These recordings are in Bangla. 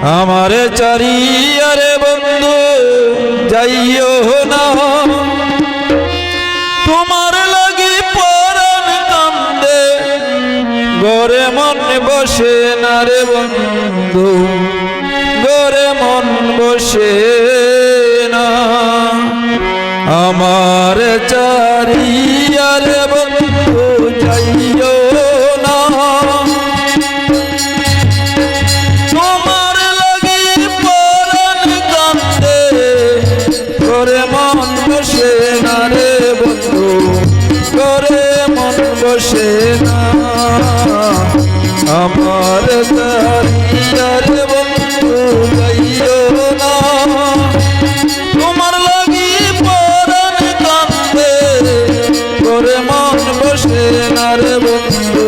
আমারে চারিয়ারে বন্ধু যাইও না, তোমার লাগি পরাণ কান্দে, ঘরে মন বসে না রে বন্ধু, ঘরে মন বসে না। আমার চারিয়ারে বন্ধু যাইও না, তোমার লাগি পরাণ কান্দে, ঘরে মন বসে না রে বন্ধু, ঘরে মন বসে না। আমার চারিয়ারে বন্ধু যাইও না, তোমার লাগি পরাণ কান্দে, ঘরে মন বসে না রে বন্ধু,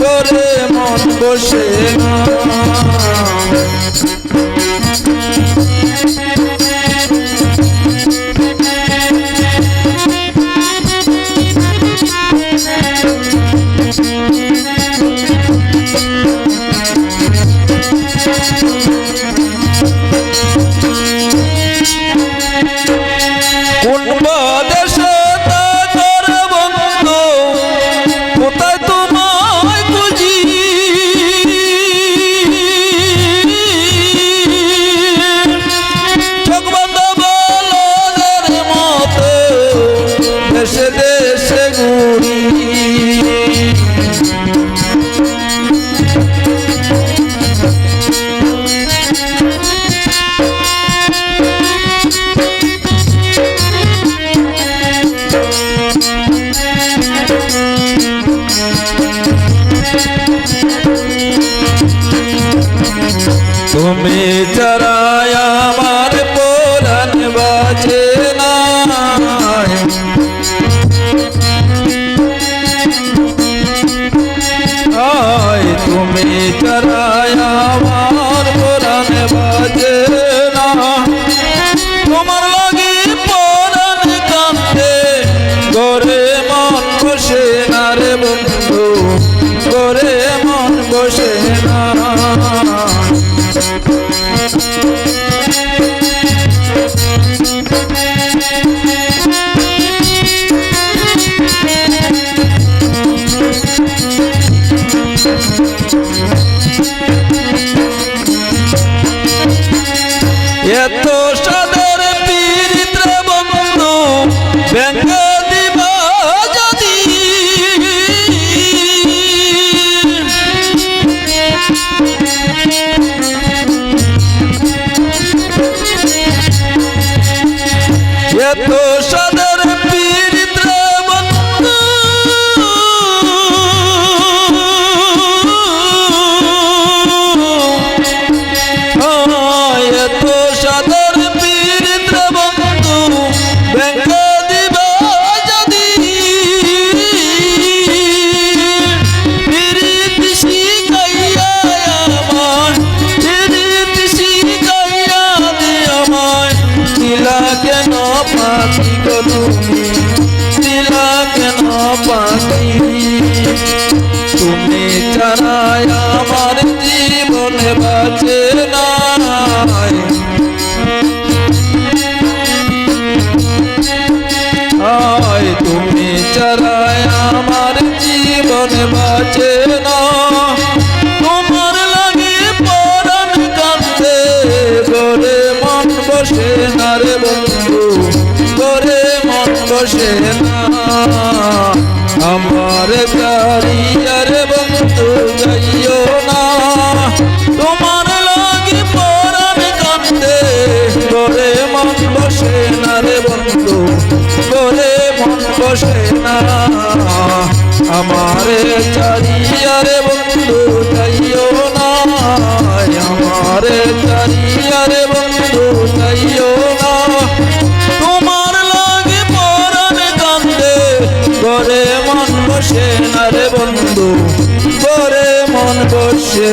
ঘরে মন বসে না। দেশে দেশে ঘুরি, তুমি ছাড়াই আমার পরাণ বাজে না, তুমি ছাড়াই আমার পরাণ বাজে না, তোমার লাগি পরাণ কান্দে, ঘরে মন বসে না রে বন্ধু, ঘরে মন বসে না। এত সাদের পীড়িত রে বন্ধু ব্যঙ্গ দিবা যদি, এত সাদের পীড়িত রে বন্ধু, এত সাদের পীড়িত রে বন্ধু ব্যঙ্গ দিবা যদি, পীড়িত শিখাইয়া আমার, পীড়িত শিখাইয়া দিয়ে আমায় দিলা কেন পাখি গো তুমি, দিলা কেন পাখি। তুমি ছাড়াই আমার জীবনে বাঁচে না, তুমি ছাড়াই আমার জীবনে বাঁচে না, তোমার লাগি পরাণ কান্দে, ঘরে মন বসে না রে বন্ধু, ঘরে মন বসে না। আমার চারিয়ারে বন্ধু যাইও না, তোমার লাগি পরাণ কান্দে, ঘরে মন বসে না রে বন্ধু, ঘরে মন বসে না। আমার চারিয়ারে বন্ধু যাইও না, আমার চারিয়ারে বন্ধু যাইও না, তোমার লাগি পরাণ কান্দে, ঘরে মন বসে না রে বন্ধু, ঘরে মন বসে